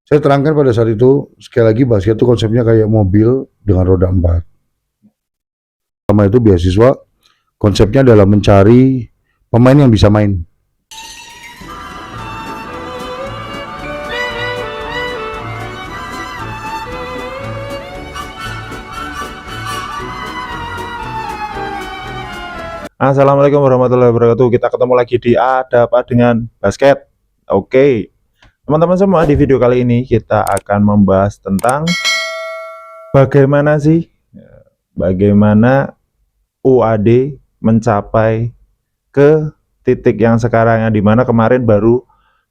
Saya terangkan pada saat itu, sekali lagi basket itu konsepnya kayak mobil dengan roda 4. Sama itu beasiswa, konsepnya adalah mencari pemain yang bisa main. Assalamualaikum warahmatullahi wabarakatuh. Kita ketemu lagi di Ada Apa Dengan Basket. Oke, teman-teman semua, di video kali ini kita akan membahas tentang bagaimana UAD mencapai ke titik yang sekarang, yang dimana kemarin baru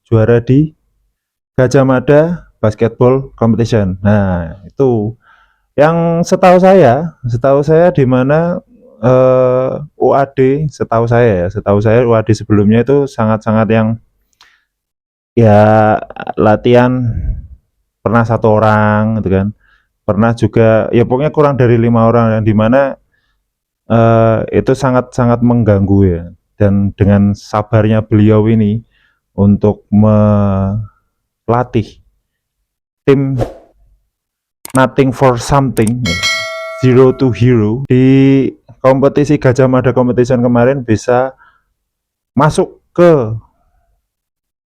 juara di Gajah Mada Basketball Competition. Nah, itu yang setahu saya di mana UAD, setahu saya UAD sebelumnya itu sangat-sangat yang ya latihan pernah 1 orang gitu kan, pernah juga ya pokoknya kurang dari 5 orang, yang dimana itu sangat-sangat mengganggu ya. Dan dengan sabarnya beliau ini untuk melatih tim nothing for something, zero to hero, di kompetisi Gajah Mada Competition kemarin bisa masuk ke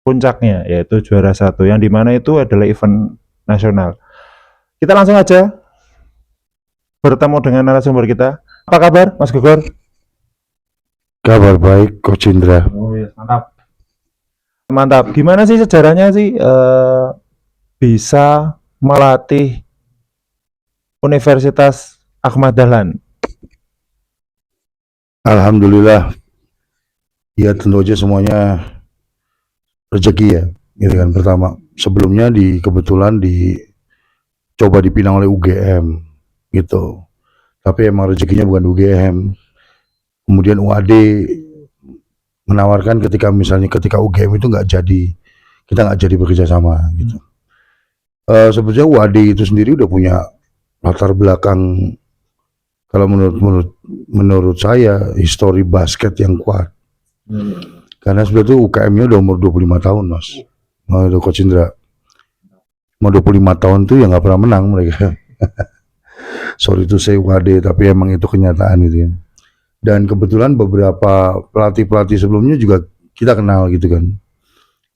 puncaknya, yaitu juara 1, yang dimana itu adalah event nasional. Kita langsung aja bertemu dengan narasumber kita. Apa kabar, Mas Gugor? Kabar baik, Coach Indra. Oh ya, mantap. Mantap. Gimana sih sejarahnya bisa melatih Universitas Ahmad Dahlan? Alhamdulillah, ya tentu aja semuanya rezeki ya, gitu kan. Pertama, sebelumnya kebetulan coba dipinang oleh UGM, gitu. Tapi emang rezekinya bukan UGM. Kemudian UAD menawarkan ketika UGM itu nggak jadi, kita nggak jadi bekerja sama, gitu. Sebetulnya UAD itu sendiri udah punya latar belakang, kalau menurut saya, histori basket yang kuat. Karena sebetulnya itu UKM-nya udah umur 25 tahun, Mas. Itu Coach Indra. Mau 25 tahun tuh ya nggak pernah menang mereka. Sorry itu saya UAD, tapi emang itu kenyataan gitu ya. Dan kebetulan beberapa pelatih-pelatih sebelumnya juga kita kenal gitu kan.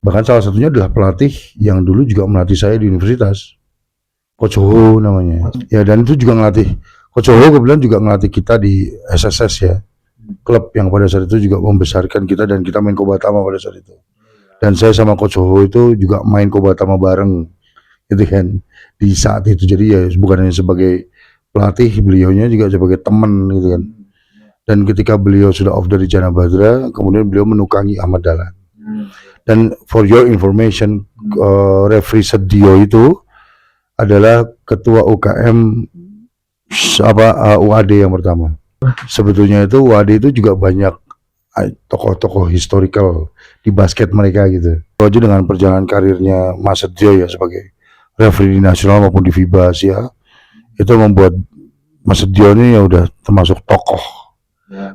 Bahkan salah satunya adalah pelatih yang dulu juga melatih saya di universitas, Coach Ho namanya. Ya, dan itu juga ngelatih, Coach Ho kebetulan juga ngelatih kita di SSS ya, klub yang pada saat itu juga membesarkan kita, dan kita main Kobatama pada saat itu. Dan saya sama Coach Ho itu juga main Kobatama bareng gitu kan di saat itu. Jadi ya bukan hanya sebagai pelatih, beliaunya juga sebagai teman gitu kan. Dan ketika beliau sudah off dari Jana Badra, kemudian beliau menukangi Ahmad Dahlan. Dan for your information, referee Sedio itu adalah ketua UKM UAD yang pertama. Sebetulnya itu UAD itu juga banyak tokoh-tokoh historical di basket mereka gitu. Aja dengan perjalanan karirnya Mas Sedio ya sebagai referee di nasional maupun di FIBA Asia, itu membuat Mas Sedio ini ya udah termasuk tokoh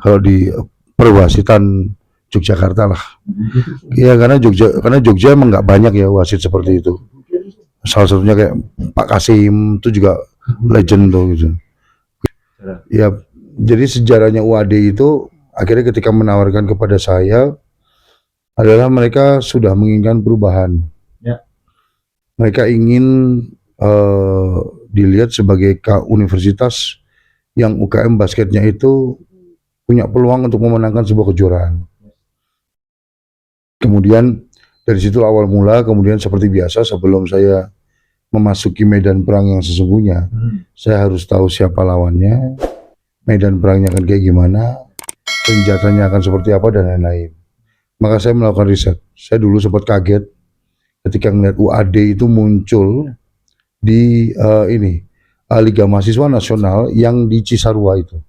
kalau di perwasitan Yogyakarta lah. Iya, karena Jogja emang nggak banyak ya wasit seperti itu. Salah satunya kayak Pak Kasim itu juga legend tuh gitu. Ya, jadi sejarahnya UAD itu akhirnya ketika menawarkan kepada saya adalah mereka sudah menginginkan perubahan. Ya. Mereka ingin dilihat sebagai universitas yang UKM basketnya itu punya peluang untuk memenangkan sebuah kejuaraan. Kemudian dari situ awal mula, kemudian seperti biasa sebelum saya memasuki medan perang yang sesungguhnya, saya harus tahu siapa lawannya, medan perangnya akan kayak gimana, senjatanya akan seperti apa, dan lain-lain. Maka saya melakukan riset. Saya dulu sempat kaget ketika melihat UAD itu muncul di Liga Mahasiswa Nasional yang di Cisarua itu,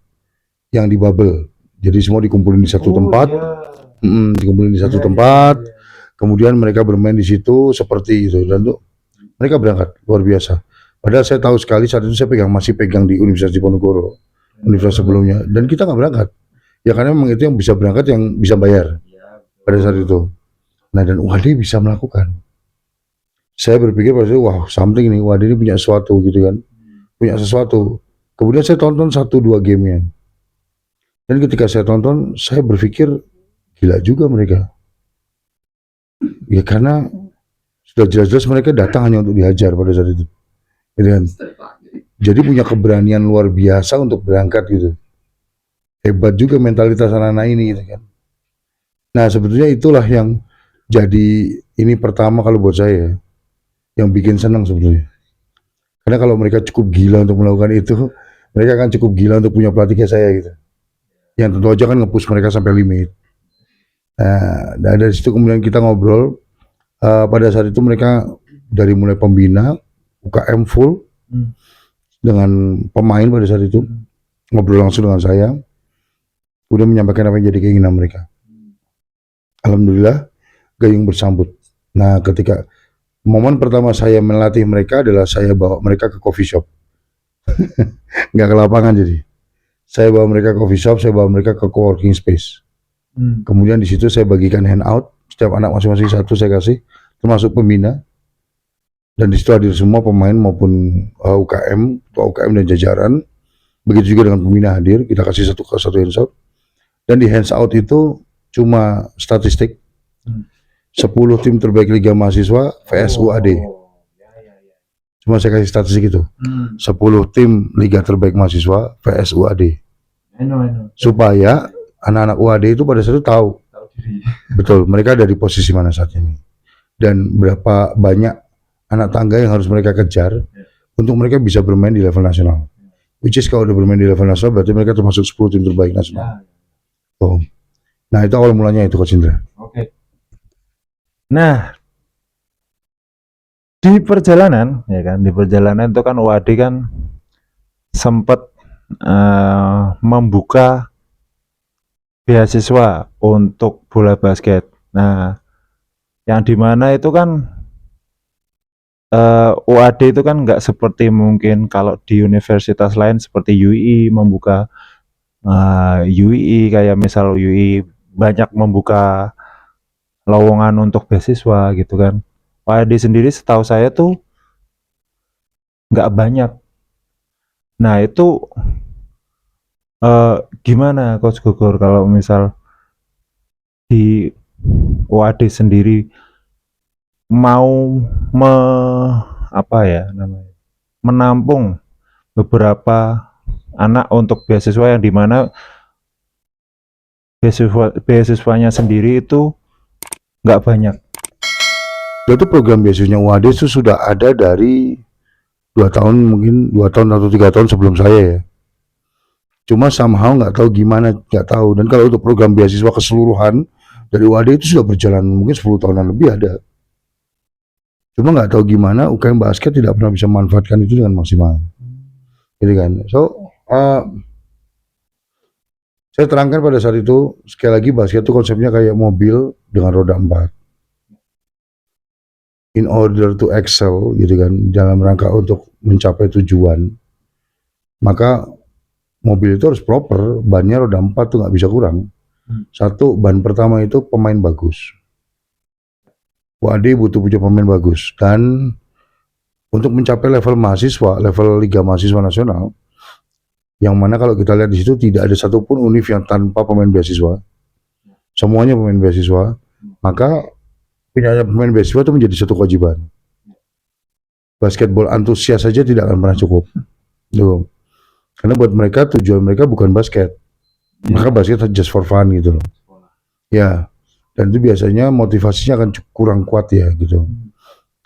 yang di Babel. Jadi semua dikumpulin di satu tempat, kemudian mereka bermain di situ seperti itu, dan tuh mereka berangkat luar biasa. Padahal saya tahu sekali saat itu saya masih pegang di Universitas Diponegoro, universitas sebelumnya, dan kita nggak berangkat. Ya karena memang itu yang bisa berangkat yang bisa bayar pada saat itu. Nah, dan UAD bisa melakukan. Saya berpikir pada saat itu, wah something nih, Wadi ini punya sesuatu gitu kan, punya sesuatu. Kemudian saya tonton 1-2 gamenya, dan ketika saya tonton, saya berpikir gila juga mereka. Ya karena sudah jelas-jelas mereka datang hanya untuk dihajar pada saat itu, gitu kan. Jadi punya keberanian luar biasa untuk berangkat gitu. Hebat juga mentalitas anak-anak ini gitu kan. Nah sebetulnya itulah yang jadi ini pertama kalau buat saya, yang bikin senang sebetulnya. Karena kalau mereka cukup gila untuk melakukan itu, mereka akan cukup gila untuk punya pelatih kayak saya gitu. Yang tentu aja kan nge-push mereka sampai limit. Nah, dari situ kemudian kita ngobrol. Pada saat itu mereka dari mulai pembina, UKM full, dengan pemain pada saat itu, ngobrol langsung dengan saya, kemudian menyampaikan apa yang jadi keinginan mereka. Alhamdulillah, gayung bersambut. Nah, ketika momen pertama saya melatih mereka adalah saya bawa mereka ke coffee shop. Nggak ke lapangan jadi. Saya bawa mereka ke coffee shop, saya bawa mereka ke co-working space. Kemudian di situ saya bagikan handout, setiap anak masing-masing satu saya kasih, termasuk pembina. Dan di situ hadir semua pemain maupun UKM, UKM dan jajaran. Begitu juga dengan pembina hadir, kita kasih satu handout. Dan di handout itu cuma statistik. 10 tim terbaik Liga Mahasiswa vs UAD. Cuma saya kasih statistik itu. 10 tim Liga terbaik mahasiswa vs UAD. Supaya anak-anak UAD itu pada saat itu tahu betul mereka ada di posisi mana saat ini. Dan berapa banyak anak tangga yang harus mereka kejar untuk mereka bisa bermain di level nasional. Which is kalau udah bermain di level nasional berarti mereka termasuk 10 tim terbaik nasional. Oh. Nah itu awal mulanya itu Coach Indra. Oke. Nah di perjalanan ya kan, di perjalanan itu kan UAD kan sempat membuka beasiswa untuk bola basket. Nah yang dimana itu kan UAD itu kan nggak seperti mungkin kalau di universitas lain seperti UI membuka UI kayak misal UI banyak membuka lowongan untuk beasiswa gitu kan. UAD sendiri setahu saya tuh nggak banyak. Nah itu gimana Coach Gogor kalau misal di UAD sendiri mau menampung beberapa anak untuk beasiswa yang dimana beasiswanya sendiri itu nggak banyak. Itu program beasiswanya UAD itu sudah ada dari 2 tahun mungkin 2 tahun atau 3 tahun sebelum saya ya. Cuma somehow nggak tahu gimana, nggak tahu. Dan kalau untuk program beasiswa keseluruhan dari UAD itu sudah berjalan mungkin 10 tahunan lebih ada. Cuma nggak tahu gimana UKM basket tidak pernah bisa memanfaatkan itu dengan maksimal. Gitu kan. So, saya terangkan pada saat itu, sekali lagi basket itu konsepnya kayak mobil dengan roda 4. In order to excel gitu kan, dalam rangka untuk mencapai tujuan, maka mobil itu harus proper, bannya roda 4 tuh nggak bisa kurang. Satu, ban pertama itu pemain bagus. UAD butuh punya pemain bagus. Dan untuk mencapai level mahasiswa, level Liga Mahasiswa Nasional, yang mana kalau kita lihat di situ tidak ada satupun univ yang tanpa pemain beasiswa. Semuanya pemain beasiswa. Maka punya pemain beasiswa itu menjadi satu kewajiban. Basketball antusias saja tidak akan pernah cukup. Tuh. Karena buat mereka tujuan mereka bukan basket. Maka basket just for fun gitu loh. Ya. Dan itu biasanya motivasinya akan kurang kuat ya gitu.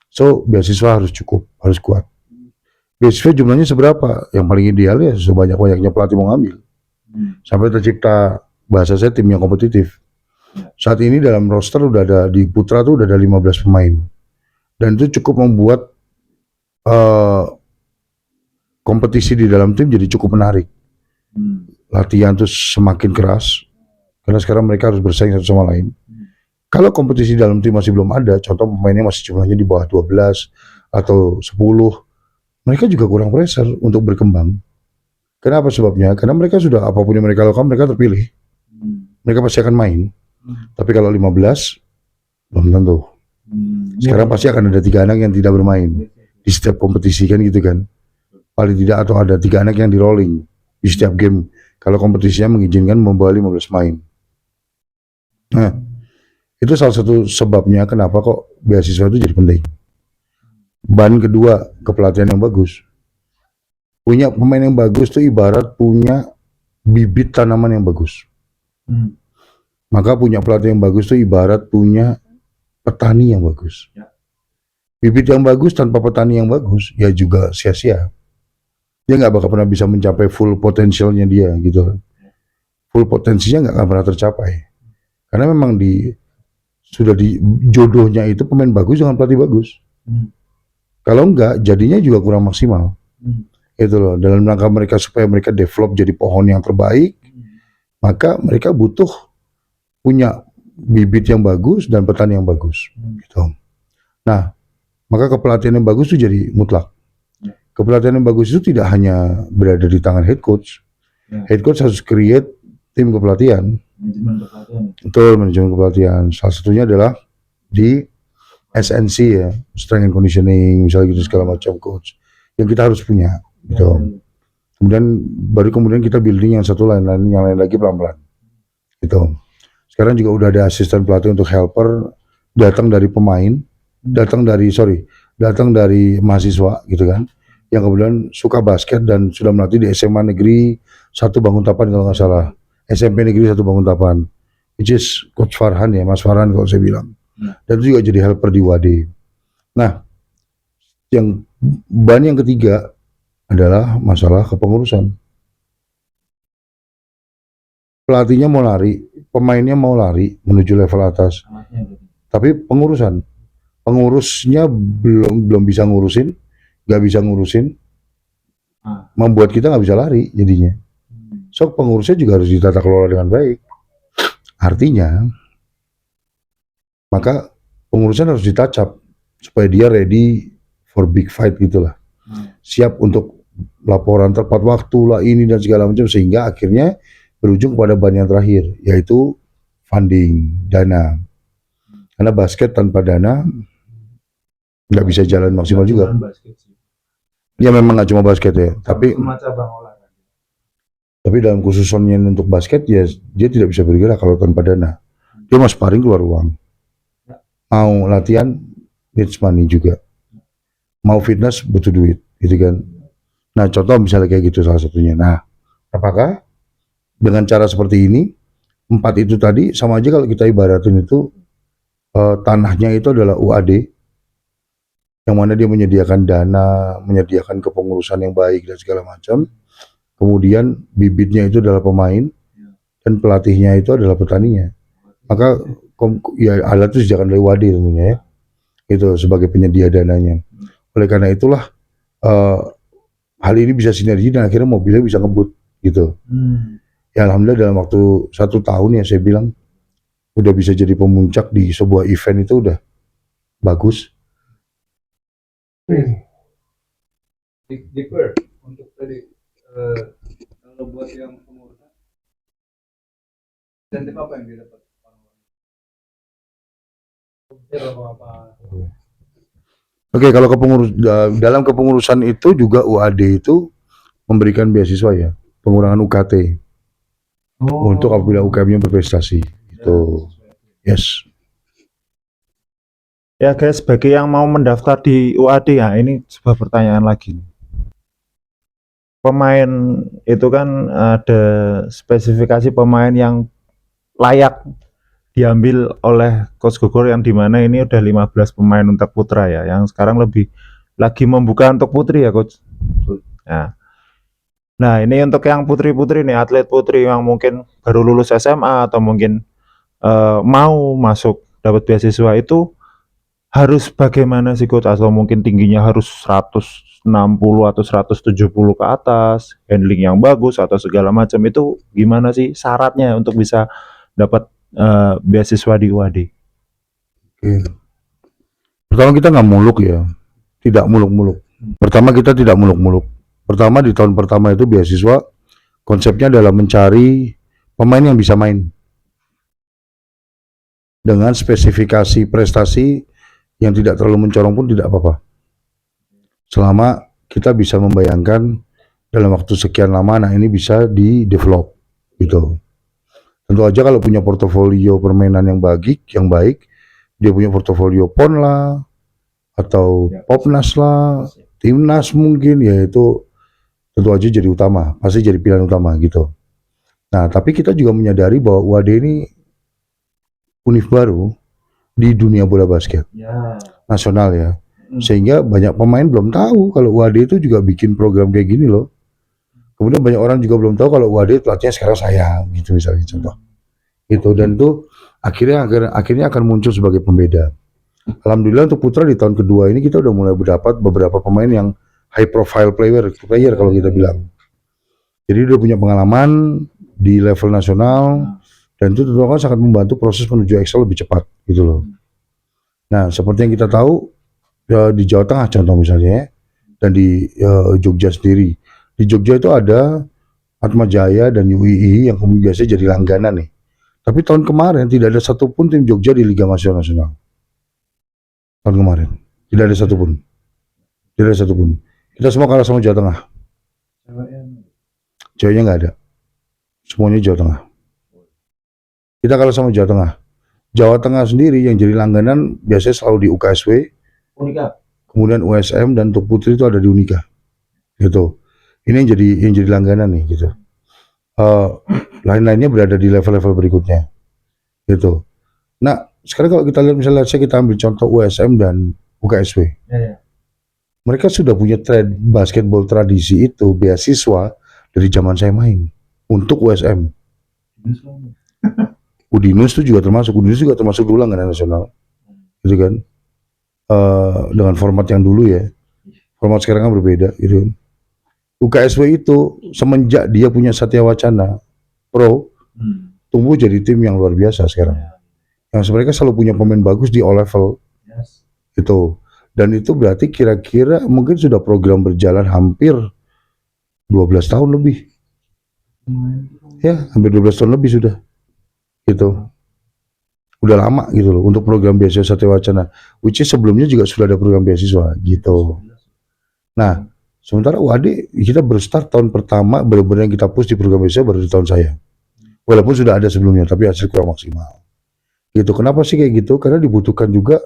So beasiswa harus cukup, harus kuat. Beasiswa jumlahnya seberapa? Yang paling ideal ya sebanyak-banyaknya pelatih mau ngambil. Sampai tercipta bahasa saya tim yang kompetitif. Saat ini dalam roster udah ada di Putra tuh udah ada 15 pemain. Dan itu cukup membuat kompetisi di dalam tim jadi cukup menarik. Latihan tuh semakin keras. Karena sekarang mereka harus bersaing satu sama lain. Kalau kompetisi dalam tim masih belum ada, contoh pemainnya masih jumlahnya di bawah 12 atau 10, mereka juga kurang pressure untuk berkembang. Kenapa sebabnya? Karena mereka sudah apapun yang mereka lakukan, mereka terpilih. Mereka pasti akan main. Tapi kalau 15, belum tentu. Sekarang pasti akan ada 3 anak yang tidak bermain di setiap kompetisi kan gitu kan. Paling tidak atau ada 3 anak yang di rolling di setiap game kalau kompetisinya mengizinkan membawa 15 main. Nah, itu salah satu sebabnya kenapa kok beasiswa itu jadi penting. Ban kedua, kepelatihan yang bagus. Punya pemain yang bagus tuh ibarat punya bibit tanaman yang bagus. Maka punya pelatih yang bagus tuh ibarat punya petani yang bagus. Bibit yang bagus tanpa petani yang bagus ya juga sia-sia. Dia nggak bakal pernah bisa mencapai full potensialnya dia gitu. Full potensinya nggak akan pernah tercapai. Karena memang sudah di jodohnya itu pemain bagus dengan pelatih bagus. Kalau enggak, jadinya juga kurang maksimal. Itu loh, dalam rangka mereka supaya mereka develop jadi pohon yang terbaik, maka mereka butuh punya bibit yang bagus dan petani yang bagus. Gitu. Nah, maka kepelatihan yang bagus itu jadi mutlak. Kepelatihan yang bagus itu tidak hanya berada di tangan head coach. Head coach harus create tim kepelatihan. Betul, manajemen kepelatihan. Salah satunya adalah di SNC ya, strength and conditioning, misalnya gitu segala macam coach. Yang kita harus punya, gitu. Kemudian kita building yang satu yang lain lagi pelan-pelan. Gitu. Sekarang juga udah ada asisten pelatih untuk helper datang dari pemain, datang dari mahasiswa gitu kan. Yang kemudian suka basket dan sudah melatih di SMA Negeri 1 Banguntapan kalau nggak salah. SMP Negeri 1 Banguntapan, which is Coach Farhan ya, Mas Farhan kalau saya bilang. Dan itu juga jadi helper di WAD. Nah, ban yang ketiga adalah masalah kepengurusan. Pelatihnya mau lari, pemainnya mau lari menuju level atas, tapi pengurusnya belum bisa ngurusin, nggak bisa ngurusin, membuat kita nggak bisa lari jadinya. So pengurusnya juga harus ditata kelola dengan baik. Artinya, maka pengurusan harus ditacap supaya dia ready for big fight gitulah. Siap untuk laporan tepat waktu lah ini dan segala macam sehingga akhirnya berujung pada ban yang terakhir yaitu funding, dana. Karena basket tanpa dana nggak bisa jalan maksimal juga. Ya memang nggak cuma basket ya, tapi dalam khususnya untuk basket ya dia tidak bisa bergerak kalau tanpa dana. Dia mau sparring keluar uang, mau latihan needs money juga, mau fitness butuh duit, gitu kan. Nah contoh misalnya kayak gitu salah satunya. Nah apakah dengan cara seperti ini 4 itu tadi sama aja kalau kita ibaratin itu tanahnya itu adalah UAD yang mana dia menyediakan dana, menyediakan kepengurusan yang baik dan segala macam. Kemudian bibitnya itu adalah pemain dan pelatihnya itu adalah petaninya. Maka ya alat itu disediakan dari WAD tentunya ya. Itu sebagai penyedia dananya. Oleh karena itulah hal ini bisa sinergi dan akhirnya mobilnya bisa ngebut gitu. Ya alhamdulillah dalam waktu 1 tahun ya saya bilang udah bisa jadi pemuncak di sebuah event itu udah bagus. Deeper untuk tadi kalau buat yang pengurusan insentif apa yang didapat Oke, kalau dalam kepengurusan itu juga UAD itu memberikan beasiswa ya, pengurangan UKT untuk apabila UKM-nya berprestasi. Itu, yes. Ya guys, bagi yang mau mendaftar di UAD ya, ini sebuah pertanyaan lagi. Pemain itu kan ada spesifikasi pemain yang layak diambil oleh Coach Gogor yang dimana ini udah 15 pemain untuk putra ya, yang sekarang lebih lagi membuka untuk putri ya Coach. Nah ini untuk yang putri-putri nih, atlet putri yang mungkin baru lulus SMA atau mungkin mau masuk dapat beasiswa itu harus bagaimana sih Coach? Atau mungkin tingginya harus 160 atau 170 ke atas, handling yang bagus atau segala macam, itu gimana sih syaratnya untuk bisa dapat beasiswa di UAD? Pertama kita nggak muluk ya, tidak muluk-muluk. Pertama kita tidak muluk-muluk. Pertama di tahun pertama itu beasiswa konsepnya adalah mencari pemain yang bisa main dengan spesifikasi prestasi yang tidak terlalu mencorong pun tidak apa-apa. Selama kita bisa membayangkan dalam waktu sekian lama anak ini bisa di-develop gitu. Tentu aja kalau punya portofolio permainan yang baik, dia punya portofolio PON lah, atau Popnas lah, Timnas mungkin, ya itu tentu aja jadi utama, pasti jadi pilihan utama gitu. Nah, tapi kita juga menyadari bahwa UAD ini univ baru di dunia bola basket nasional ya. Sehingga banyak pemain belum tahu kalau UAD itu juga bikin program kayak gini loh. Kemudian banyak orang juga belum tahu kalau UAD pelatihnya sekarang saya, gitu misalnya contoh. Itu dan itu akhirnya akan muncul sebagai pembeda. Alhamdulillah untuk putra di tahun kedua ini kita udah mulai mendapat beberapa pemain yang high profile player kalau kita bilang. Jadi dia punya pengalaman di level nasional dan itu tentu akan sangat membantu proses menuju Excel lebih cepat gitu loh. Nah, seperti yang kita tahu ya, di Jawa Tengah contoh misalnya ya, dan di Jogja sendiri. Di Jogja itu ada Atma Jaya dan UII yang kemudian biasanya jadi langganan nih. Tapi tahun kemarin tidak ada satupun tim Jogja di Liga Nasional. Tahun kemarin tidak ada satupun. Kita semua kalah sama Jawa Tengah. Jawanya nggak ada, semuanya Jawa Tengah. Kita kalah sama Jawa Tengah. Jawa Tengah sendiri yang jadi langganan biasanya selalu di UKSW, Unika. kemudian USM dan untuk putri itu ada di Unika. Gitu. Ini yang jadi langganan nih gitu. Lain-lainnya berada di level-level berikutnya. Gitu. Nah, sekarang kalau kita lihat misalnya kita ambil contoh USM dan UKSW. Mereka sudah punya basketball tradisi itu beasiswa dari zaman saya main untuk USM. Udinus itu juga termasuk dulu langganan nasional, gitu kan? Dengan format yang dulu ya, format sekarang kan berbeda, gitu kan? UKSW itu semenjak dia punya Satya Wacana Pro, tumbuh jadi tim yang luar biasa sekarang. Yang mereka selalu punya pemain bagus di all level, gitu. Dan itu berarti kira-kira mungkin sudah program berjalan hampir 12 tahun lebih. Ya, hampir 12 tahun lebih sudah. Gitu. Udah lama gitu loh untuk program beasiswa Satya Wacana. Which is sebelumnya juga sudah ada program beasiswa gitu. Nah, sementara UAD kita berstart tahun pertama benar-benar yang kita push di program beasiswa baru di tahun saya. Walaupun sudah ada sebelumnya tapi hasil kurang maksimal. Gitu. Kenapa sih kayak gitu? Karena dibutuhkan juga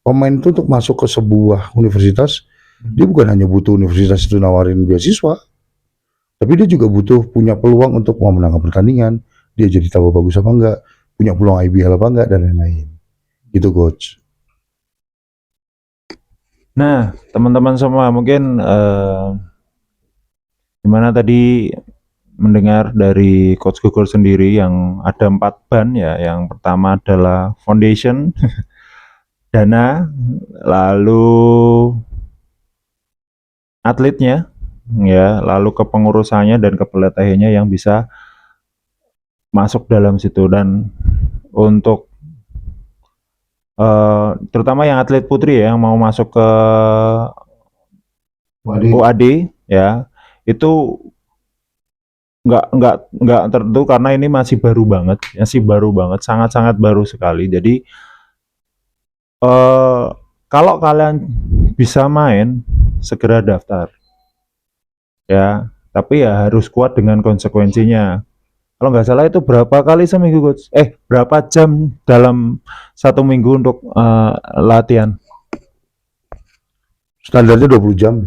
pemain itu untuk masuk ke sebuah universitas. Dia bukan hanya butuh universitas itu nawarin beasiswa, tapi dia juga butuh punya peluang untuk memenangkan pertandingan. Dia jadi tambah bagus apa enggak, punya peluang IBL apa enggak, dan lain-lain. Gitu, coach. Nah, teman-teman semua mungkin gimana tadi mendengar dari Coach Gugol sendiri yang ada 4 ban ya. Yang pertama adalah foundation, dana, lalu atletnya, ya, lalu kepengurusannya dan kepelatihannya yang bisa masuk dalam situ. Dan untuk terutama yang atlet putri ya, yang mau masuk ke UAD ya, itu nggak tertentu karena ini masih baru banget, sangat-sangat baru sekali. Jadi kalau kalian bisa main, segera daftar ya, tapi ya harus kuat dengan konsekuensinya. Kalau nggak salah itu berapa kali seminggu, coach? Berapa jam dalam 1 minggu untuk latihan? Standarnya 20 jam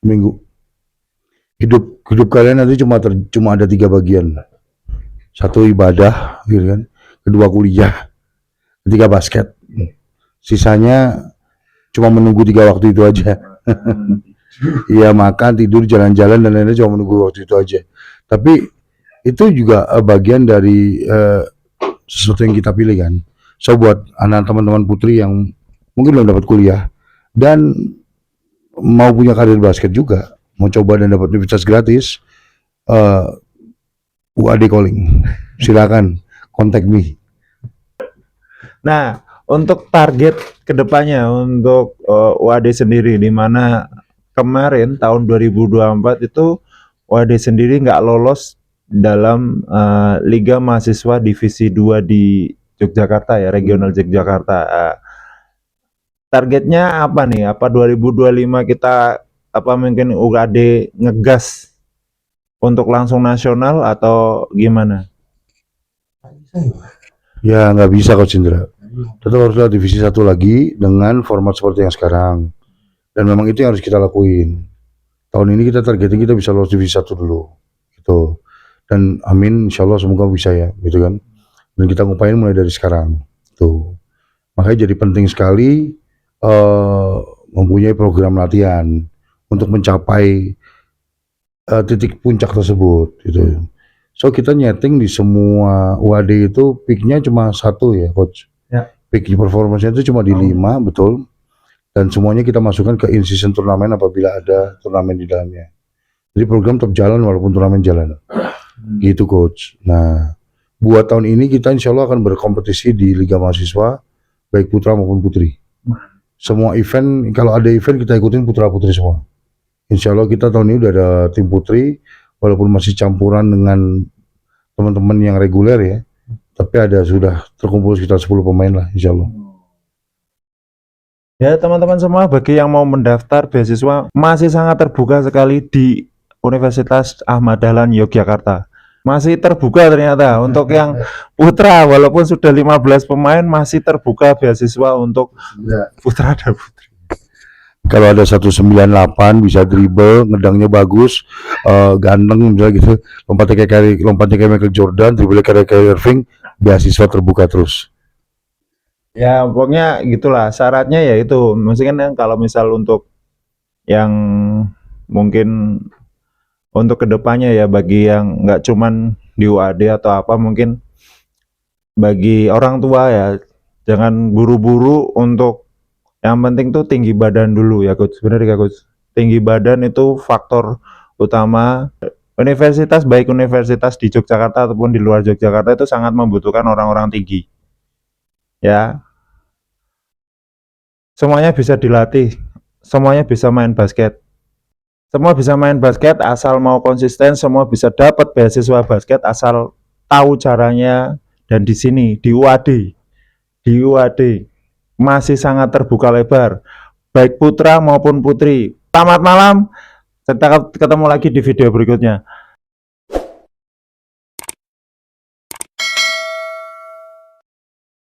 seminggu. Hidup kalian nanti cuma ada 3 bagian. 1 ibadah, gitu kan? 2 kuliah, 3 basket. Sisanya cuma menunggu 3 waktu itu aja. Iya, makan, tidur, jalan-jalan dan lain-lain cuma menunggu waktu itu aja. Tapi itu juga bagian dari sesuatu yang kita pilih kan. So buat anak teman-teman putri yang mungkin belum dapat kuliah dan mau punya karir basket juga, mau coba dan dapat universitas gratis, UAD calling. Silakan kontak me. Nah, untuk target kedepannya untuk UAD sendiri, di mana kemarin tahun 2024 itu UAD sendiri nggak lolos dalam Liga Mahasiswa Divisi 2 di Yogyakarta ya, Regional Yogyakarta. targetnya apa nih? Apa 2025 kita apa mungkin UKD ngegas untuk langsung nasional atau gimana? Ya nggak bisa Coach Indra. Tetap harus ada divisi 1 lagi dengan format seperti yang sekarang. Dan memang itu yang harus kita lakuin. Tahun ini kita targeting kita bisa lolos divisi 1 dulu. Gitu. Dan amin insya Allah semoga bisa ya gitu kan. Dan kita ngupain mulai dari sekarang. Tuh. Makanya jadi penting sekali mempunyai program latihan untuk mencapai titik puncak tersebut gitu. So kita nyeting di semua UAD itu peaknya cuma 1 ya Coach. Ya. Peak performance-nya itu cuma di 5 betul. Dan semuanya kita masukkan ke in-season turnamen apabila ada turnamen di dalamnya. Jadi program tetap jalan walaupun turnamen jalan. Gitu Coach. Nah, buat tahun ini kita insya Allah akan berkompetisi di Liga Mahasiswa, baik putra maupun putri. Semua event, kalau ada event kita ikutin putra-putri semua. Insya Allah kita tahun ini udah ada tim putri, walaupun masih campuran dengan teman-teman yang reguler ya. Tapi ada sudah terkumpul sekitar 10 pemain lah insya Allah. Ya teman-teman semua, bagi yang mau mendaftar beasiswa masih sangat terbuka sekali di Universitas Ahmad Dahlan Yogyakarta. Masih terbuka ternyata untuk yang putra, walaupun sudah 15 pemain masih terbuka beasiswa untuk putra dan putri. Kalau ada 198 bisa dribble, ngedangnya bagus, ganteng misalnya gitu, lompatnya kayak Michael Jordan, dribble kayak Irving, beasiswa terbuka terus. Ya pokoknya gitulah syaratnya, ya itu maksudnya kan kalau misal untuk yang mungkin untuk kedepannya ya, bagi yang nggak cuman di UAD atau apa, mungkin bagi orang tua ya jangan buru-buru untuk, yang penting tuh tinggi badan dulu ya Coach. Bener ya Coach, tinggi badan itu faktor utama. Universitas, baik universitas di Yogyakarta ataupun di luar Yogyakarta, itu sangat membutuhkan orang-orang tinggi ya. Semuanya bisa dilatih, semuanya bisa main basket, semua bisa main basket asal mau konsisten, semua bisa dapat beasiswa basket asal tahu caranya. Dan di sini di UAD masih sangat terbuka lebar, baik putra maupun putri. Selamat malam, kita ketemu lagi di video berikutnya.